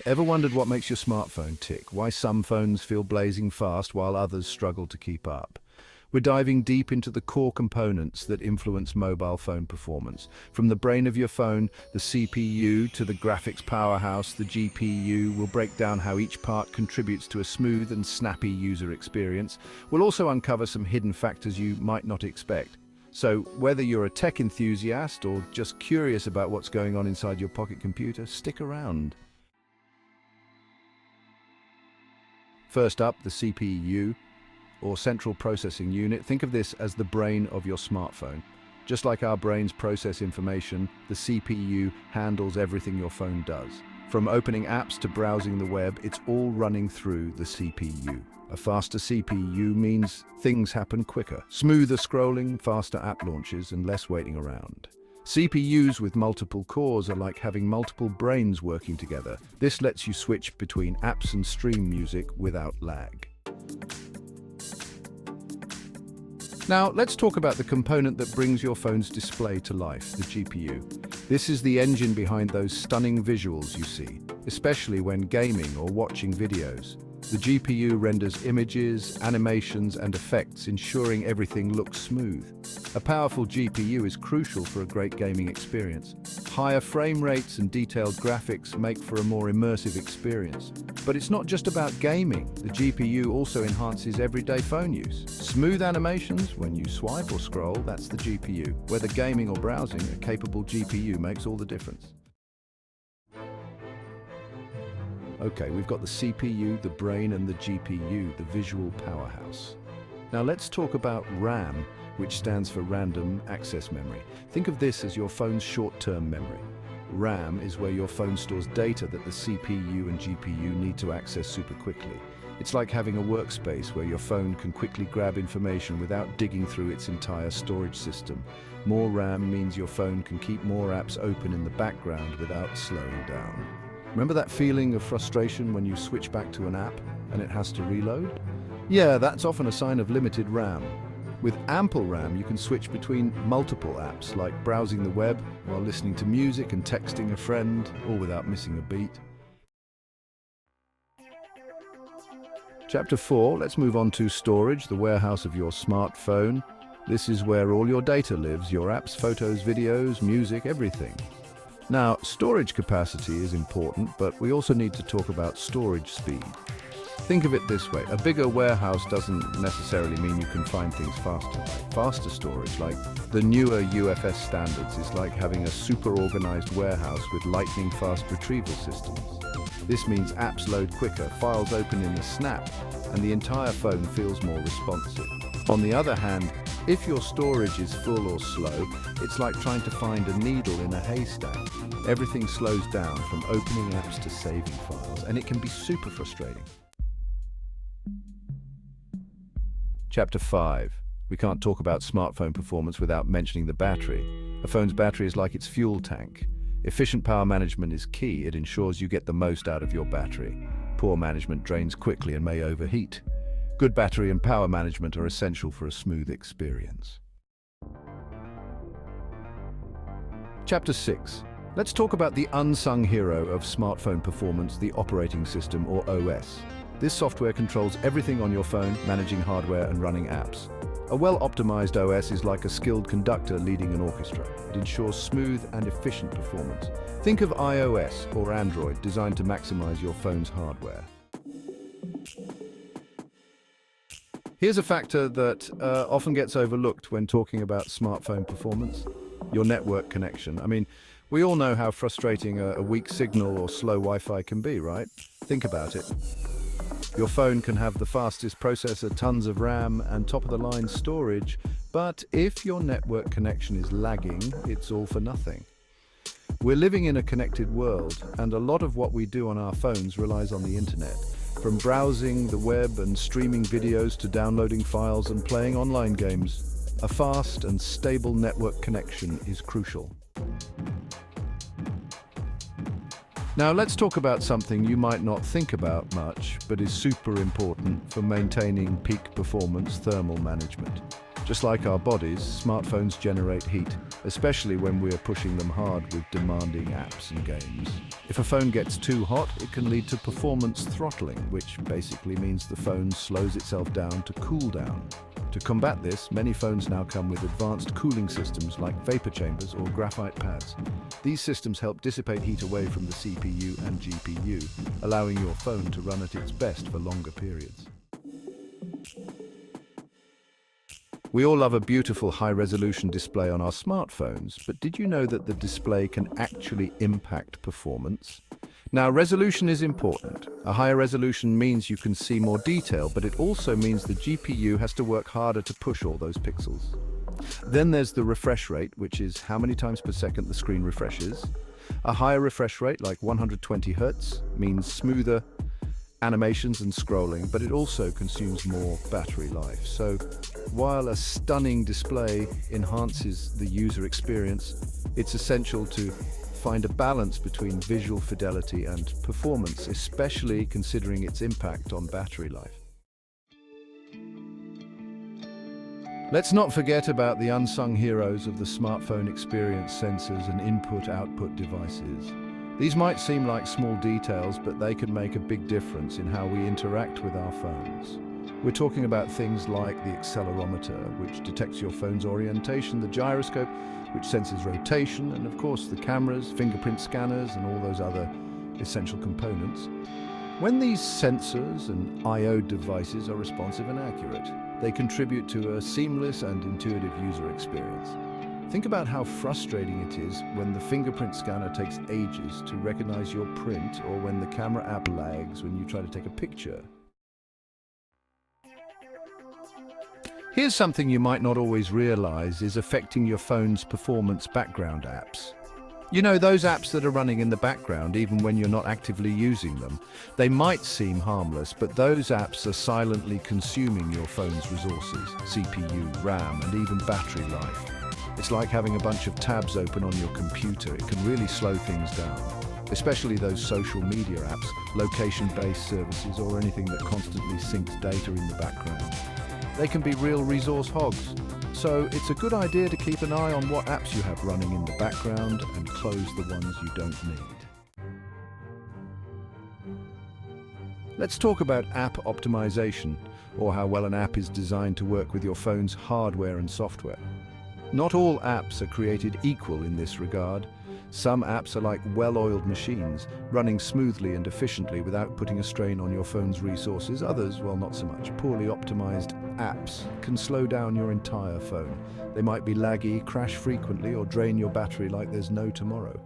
Ever wondered what makes your smartphone tick? Why some phones feel blazing fast while others struggle to keep up? We're diving deep into the core components that influence mobile phone performance. From the brain of your phone, the CPU, to the graphics powerhouse, the GPU, we'll break down how each part contributes to a smooth and snappy user experience. We'll also uncover some hidden factors you might not expect. So, whether you're a tech enthusiast or just curious about what's going on inside your pocket computer, stick around. First up, the CPU, or Central Processing Unit. Think of this as the brain of your smartphone. Just like our brains process information, the CPU handles everything your phone does. From opening apps to browsing the web, it's all running through the CPU. A faster CPU means things happen quicker. Smoother scrolling, faster app launches, and less waiting around. CPUs with multiple cores are like having multiple brains working together. This lets you switch between apps and stream music without lag. Now, let's talk about the component that brings your phone's display to life, the GPU. This is the engine behind those stunning visuals you see, especially when gaming or watching videos. The GPU renders images, animations, and effects, ensuring everything looks smooth. A powerful GPU is crucial for a great gaming experience. Higher frame rates and detailed graphics make for a more immersive experience. But it's not just about gaming. The GPU also enhances everyday phone use. Smooth animations, when you swipe or scroll, that's the GPU. Whether gaming or browsing, a capable GPU makes all the difference. Okay, we've got the CPU, the brain, and the GPU, the visual powerhouse. Now let's talk about RAM, which stands for Random Access Memory. Think of this as your phone's short-term memory. RAM is where your phone stores data that the CPU and GPU need to access super quickly. It's like having a workspace where your phone can quickly grab information without digging through its entire storage system. More RAM means your phone can keep more apps open in the background without slowing down. Remember that feeling of frustration when you switch back to an app and it has to reload? Yeah, that's often a sign of limited RAM. With ample RAM, you can switch between multiple apps, like browsing the web while listening to music and texting a friend, all without missing a beat. Chapter 4, let's move on to storage, the warehouse of your smartphone. This is where all your data lives, your apps, photos, videos, music, everything. Now, storage capacity is important, but we also need to talk about storage speed. Think of it this way, a bigger warehouse doesn't necessarily mean you can find things faster. Faster storage, like the newer UFS standards, is like having a super organized warehouse with lightning-fast retrieval systems. This means apps load quicker, files open in a snap, and the entire phone feels more responsive. On the other hand, if your storage is full or slow, it's like trying to find a needle in a haystack. Everything slows down from opening apps to saving files, and it can be super frustrating. Chapter 5. We can't talk about smartphone performance without mentioning the battery. A phone's battery is like its fuel tank. Efficient power management is key. It ensures you get the most out of your battery. Poor management drains quickly and may overheat. Good battery and power management are essential for a smooth experience. Chapter 6. Let's talk about the unsung hero of smartphone performance, the operating system, or OS. This software controls everything on your phone, managing hardware and running apps. A well-optimized OS is like a skilled conductor leading an orchestra. It ensures smooth and efficient performance. Think of iOS or Android, designed to maximize your phone's hardware. Here's a factor that often gets overlooked when talking about smartphone performance: your network connection. I mean, we all know how frustrating a weak signal or slow Wi-Fi can be, right? Think about it. Your phone can have the fastest processor, tons of RAM, and top-of-the-line storage, but if your network connection is lagging, it's all for nothing. We're living in a connected world, and a lot of what we do on our phones relies on the internet. From browsing the web and streaming videos to downloading files and playing online games, a fast and stable network connection is crucial. Now let's talk about something you might not think about much, but is super important for maintaining peak performance: thermal management. Just like our bodies, smartphones generate heat. especially when we're pushing them hard with demanding apps and games. If a phone gets too hot, it can lead to performance throttling, which basically means the phone slows itself down to cool down. To combat this, many phones now come with advanced cooling systems like vapor chambers or graphite pads. These systems help dissipate heat away from the CPU and GPU, allowing your phone to run at its best for longer periods. We all love a beautiful high-resolution display on our smartphones, but did you know that the display can actually impact performance? Now, resolution is important. A higher resolution means you can see more detail, but it also means the GPU has to work harder to push all those pixels. Then there's the refresh rate, which is how many times per second the screen refreshes. A higher refresh rate, like 120 Hz, means smoother animations and scrolling, but it also consumes more battery life. So while a stunning display enhances the user experience, it's essential to find a balance between visual fidelity and performance, especially considering its impact on battery life. Let's not forget about the unsung heroes of the smartphone experience: sensors and input-output devices. These might seem like small details, but they can make a big difference in how we interact with our phones. We're talking about things like the accelerometer, which detects your phone's orientation, the gyroscope, which senses rotation, and of course the cameras, fingerprint scanners, and all those other essential components. When these sensors and I/O devices are responsive and accurate, they contribute to a seamless and intuitive user experience. Think about how frustrating it is when the fingerprint scanner takes ages to recognize your print, or when the camera app lags when you try to take a picture. Here's something you might not always realize is affecting your phone's performance: background apps. You know, those apps that are running in the background even when you're not actively using them. They might seem harmless, but those apps are silently consuming your phone's resources: CPU, RAM, and even battery life. It's like having a bunch of tabs open on your computer. It can really slow things down, especially those social media apps, location-based services, or anything that constantly syncs data in the background. They can be real resource hogs. So it's a good idea to keep an eye on what apps you have running in the background and close the ones you don't need. Let's talk about app optimization, or how well an app is designed to work with your phone's hardware and software. Not all apps are created equal in this regard. Some apps are like well-oiled machines, running smoothly and efficiently without putting a strain on your phone's resources. Others, well, not so much. Poorly optimized apps can slow down your entire phone. They might be laggy, crash frequently, or drain your battery like there's no tomorrow.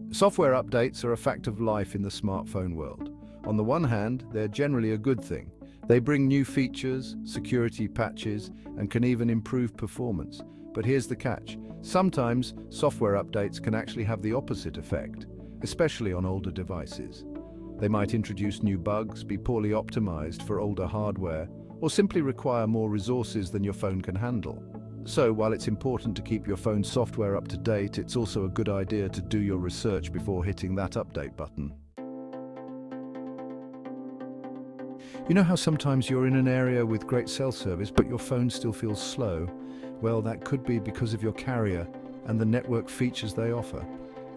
Software updates are a fact of life in the smartphone world. On the one hand, they're generally a good thing. They bring new features, security patches, and can even improve performance. But here's the catch. Sometimes software updates can actually have the opposite effect, especially on older devices. They might introduce new bugs, be poorly optimized for older hardware, or simply require more resources than your phone can handle. So while it's important to keep your phone's software up to date, it's also a good idea to do your research before hitting that update button. You know how sometimes you're in an area with great cell service, but your phone still feels slow? Well, that could be because of your carrier and the network features they offer.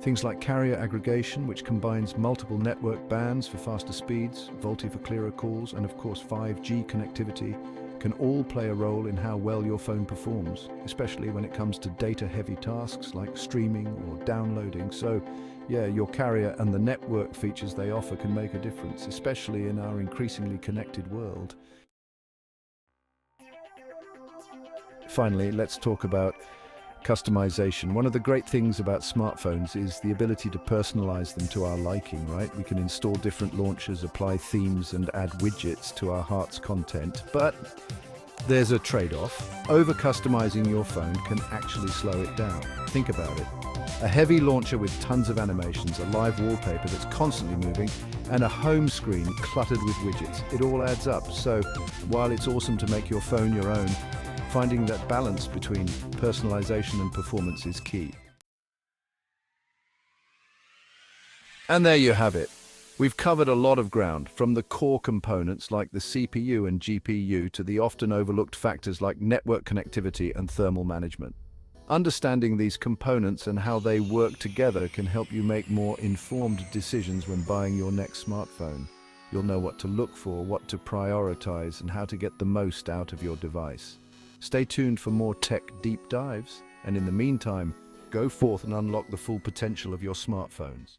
Things like carrier aggregation, which combines multiple network bands for faster speeds, VoLTE for clearer calls, and of course 5G connectivity, can all play a role in how well your phone performs, especially when it comes to data-heavy tasks like streaming or downloading. So, yeah, your carrier and the network features they offer can make a difference, especially in our increasingly connected world. Finally, let's talk about customization. One of the great things about smartphones is the ability to personalize them to our liking, right? We can install different launchers, apply themes, and add widgets to our heart's content. But there's a trade-off. Over-customizing your phone can actually slow it down. Think about it. A heavy launcher with tons of animations, a live wallpaper that's constantly moving, and a home screen cluttered with widgets. It all adds up. So while it's awesome to make your phone your own, finding that balance between personalization and performance is key. And there you have it. We've covered a lot of ground, from the core components like the CPU and GPU to the often overlooked factors like network connectivity and thermal management. Understanding these components and how they work together can help you make more informed decisions when buying your next smartphone. You'll know what to look for, what to prioritize, and how to get the most out of your device. Stay tuned for more tech deep dives, and in the meantime, go forth and unlock the full potential of your smartphones.